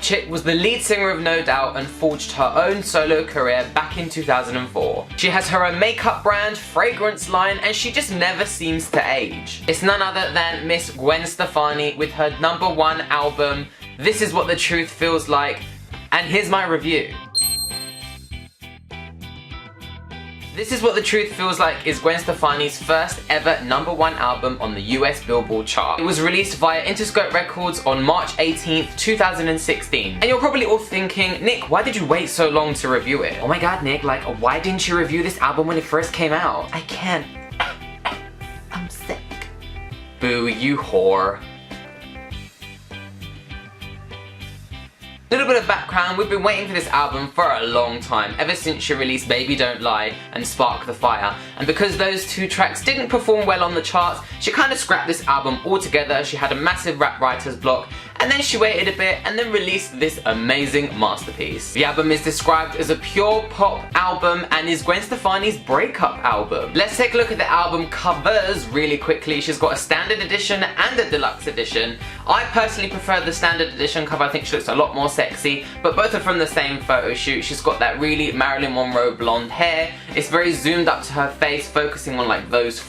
chick was the lead singer of No Doubt and forged her own solo career back in 2004. She has her own makeup brand, fragrance line, and she just never seems to age. It's none other than Miss Gwen Stefani with her #1 album, This Is What the Truth Feels Like, and here's my review. This Is What the Truth Feels Like is Gwen Stefani's first ever #1 album on the US Billboard chart. It was released via Interscope Records on March 18th, 2016. And you're probably all thinking, Nick, why did you wait so long to review it? Oh my god, Nick, like, why didn't you review this album when it first came out? I can't. I'm sick. Boo, you whore. Little bit of background, we've been waiting for this album for a long time, ever since she released Baby Don't Lie and Spark the Fire, and because those two tracks didn't perform well on the charts, she kind of scrapped this album altogether. She had a massive rap writer's block, and then she waited a bit and then released this amazing masterpiece. The album is described as a pure pop album and is Gwen Stefani's breakup album. Let's take a look at the album covers really quickly. She's got a standard edition and a deluxe edition. I personally prefer the standard edition cover. I think she looks a lot more sexy, but both are from the same photo shoot. She's got that really Marilyn Monroe blonde hair. It's very zoomed up to her face, focusing on like those,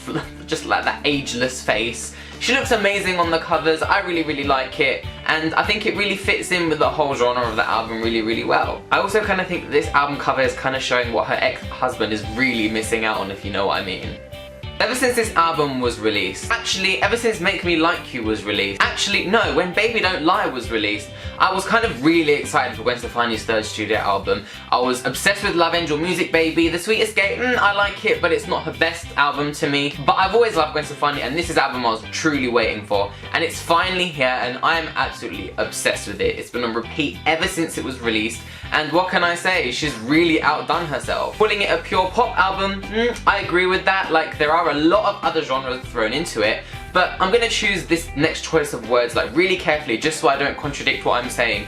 just like that ageless face. She looks amazing on the covers. I really like it, and I think it really fits in with the whole genre of the album really well. I also kind of think that this album cover is kind of showing what her ex-husband is really missing out on, if you know what I mean. Ever since this album was released, actually ever since Make Me Like You was released, actually no, when Baby Don't Lie was released, I was kind of really excited for Gwen Stefani's third studio album. I was obsessed with Love Angel Music Baby. The Sweet Escape, I like it, but it's not her best album to me. But I've always loved Gwen Stefani, and this is the album I was truly waiting for. And it's finally here, and I am absolutely obsessed with it. It's been on repeat ever since it was released, and what can I say? She's really outdone herself. Calling it a pure pop album, I agree with that. Like, there are a lot of other genres thrown into it, but I'm gonna choose this next choice of words like really carefully, just so I don't contradict what I'm saying.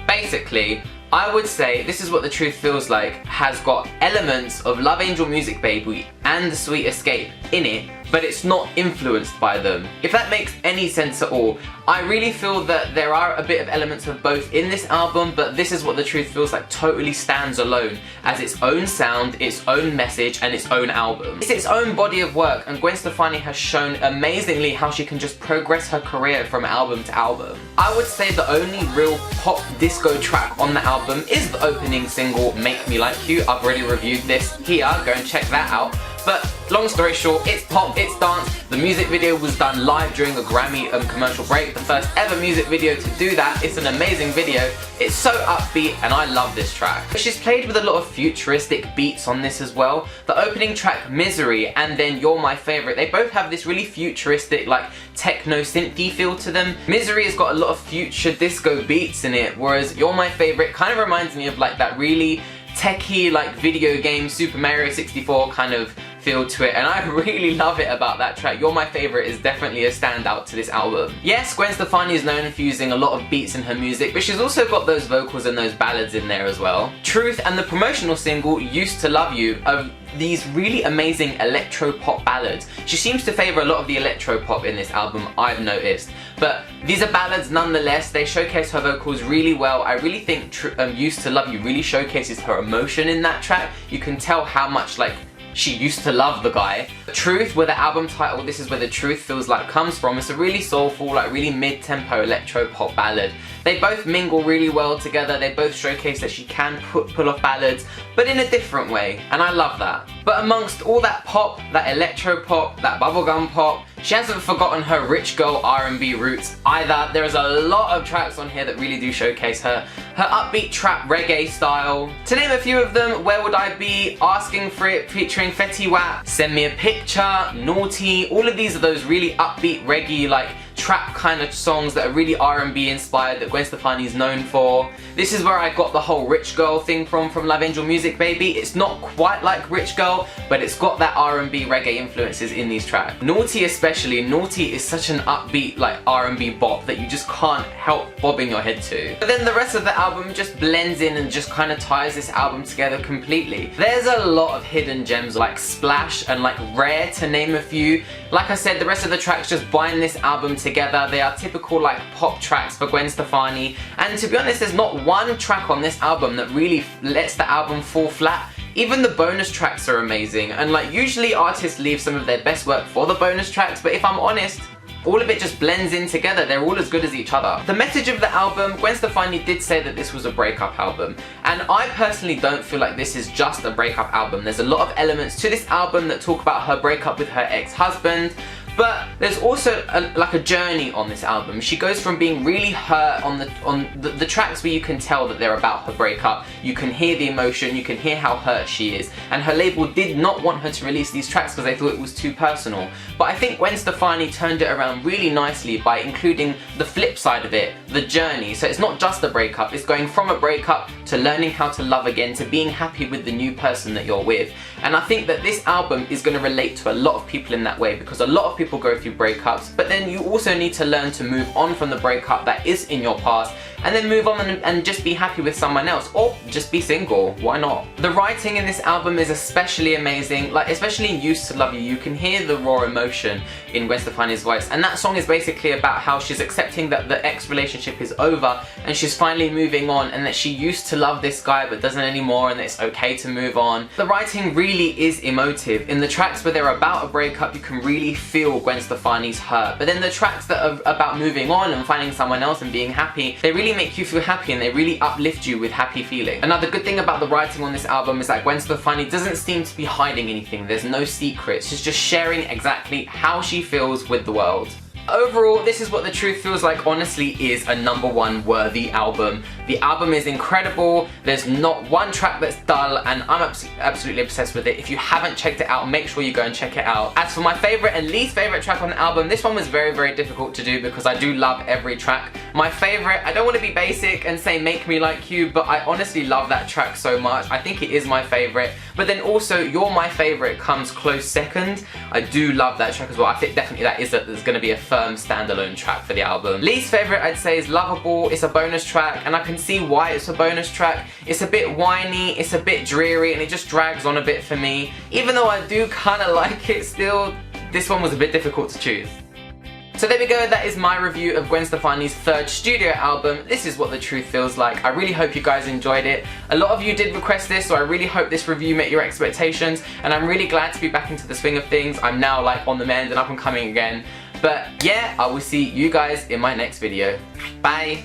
Basically, I would say This Is What the Truth Feels Like has got elements of Love Angel Music Baby and The Sweet Escape in it, but it's not influenced by them. If that makes any sense at all. I really feel that there are a bit of elements of both in this album, but This Is What the Truth Feels Like totally stands alone as its own sound, its own message, and its own album. It's its own body of work, and Gwen Stefani has shown amazingly how she can just progress her career from album to album. I would say the only real pop disco track on the album is the opening single, Make Me Like You. I've already reviewed this here, go and check that out. But long story short, it's pop, it's dance. The music video was done live during a Grammy commercial break, the first ever music video to do that. It's an amazing video. It's so upbeat, and I love this track. She's played with a lot of futuristic beats on this as well. The opening track, Misery, and then You're My Favorite, they both have this really futuristic, like, techno synthy feel to them. Misery has got a lot of future disco beats in it, whereas You're My Favorite kind of reminds me of like that really techie, like, video game Super Mario 64 kind of feel to it, and I really love it about that track. You're My Favorite is definitely a standout to this album. Yes, Gwen Stefani is known for using a lot of beats in her music, but she's also got those vocals and those ballads in there as well. Truth and the promotional single, Used to Love You, are these really amazing electro-pop ballads. She seems to favour a lot of the electro-pop in this album, I've noticed. But these are ballads nonetheless, they showcase her vocals really well. I really think Used to Love You really showcases her emotion in that track. You can tell how much, like, she used to love the guy. Truth, where the album title This Is Where the Truth Feels Like comes from, it's a really soulful, like really mid-tempo electro-pop ballad. They both mingle really well together, they both showcase that she can pull off ballads, but in a different way, and I love that. But amongst all that pop, that electro-pop, that bubblegum pop, she hasn't forgotten her rich girl R&B roots either. There's a lot of tracks on here that really do showcase her upbeat trap reggae style. To name a few of them, Where Would I Be, Asking For It featuring Fetty Wap, Send Me a Picture, Naughty, all of these are those really upbeat reggae, like trap kind of songs that are really R&B inspired that Gwen Stefani is known for. This is where I got the whole Rich Girl thing from Love Angel Music Baby. It's not quite like Rich Girl, but it's got that R&B reggae influences in these tracks. Naughty especially, Naughty is such an upbeat like R&B bop that you just can't help bobbing your head to. But then the rest of the album just blends in and just kind of ties this album together completely. There's a lot of hidden gems like Splash and like Rare, to name a few. Like I said, the rest of the tracks just bind this album together together. They are typical like pop tracks for Gwen Stefani, and to be honest, there's not one track on this album that really lets the album fall flat. Even the bonus tracks are amazing, and like usually artists leave some of their best work for the bonus tracks, but if I'm honest, all of it just blends in together. They're all as good as each other. The message of the album, Gwen Stefani did say that this was a breakup album, and I personally don't feel like this is just a breakup album. There's a lot of elements to this album that talk about her breakup with her ex-husband, but there's also like a journey on this album. She goes from being really hurt on the tracks where you can tell that they're about her breakup. You can hear the emotion, you can hear how hurt she is, and her label did not want her to release these tracks because they thought it was too personal. But I think Gwen Stefani turned it around really nicely by including the flip side of it, the journey. So it's not just a breakup, it's going from a breakup to learning how to love again, to being happy with the new person that you're with. And I think that this album is going to relate to a lot of people in that way, because a lot of people go through breakups, but then you also need to learn to move on from the breakup that is in your past, and then move on and just be happy with someone else, or just be single, why not? The writing in this album is especially amazing, like especially in Used to Love You, you can hear the raw emotion in Gwen Stefani's voice, and that song is basically about how she's accepting that the ex-relationship is over and she's finally moving on, and that she used to love this guy but doesn't anymore, and that it's okay to move on. The writing really is emotive. In the tracks where they're about a breakup, you can really feel Gwen Stefani's hurt, but then the tracks that are about moving on and finding someone else and being happy, they really make you feel happy and they really uplift you with happy feeling. Another good thing about the writing on this album is that Gwen Stefani doesn't seem to be hiding anything. There's no secrets. She's just sharing exactly how she feels with the world. Overall, This Is What the Truth Feels Like honestly is a #1 worthy album. The album is incredible, there's not one track that's dull, and I'm absolutely obsessed with it. If you haven't checked it out, make sure you go and check it out. As for my favourite and least favourite track on the album, this one was very, very difficult to do because I do love every track. My favourite, I don't want to be basic and say Make Me Like You, but I honestly love that track so much. I think it is my favourite. But then also, You're My Favourite comes close second. I do love that track as well. I think definitely there's going to be a firm standalone track for the album. Least favourite I'd say is Lovable. It's a bonus track, and I can see why it's a bonus track. It's a bit whiny, it's a bit dreary, and it just drags on a bit for me. Even though I do kind of like it still, this one was a bit difficult to choose. So there we go, that is my review of Gwen Stefani's third studio album, This Is What the Truth Feels Like. I really hope you guys enjoyed it. A lot of you did request this, so I really hope this review met your expectations, and I'm really glad to be back into the swing of things. I'm now like on the mend and up and coming again. But yeah, I will see you guys in my next video. Bye!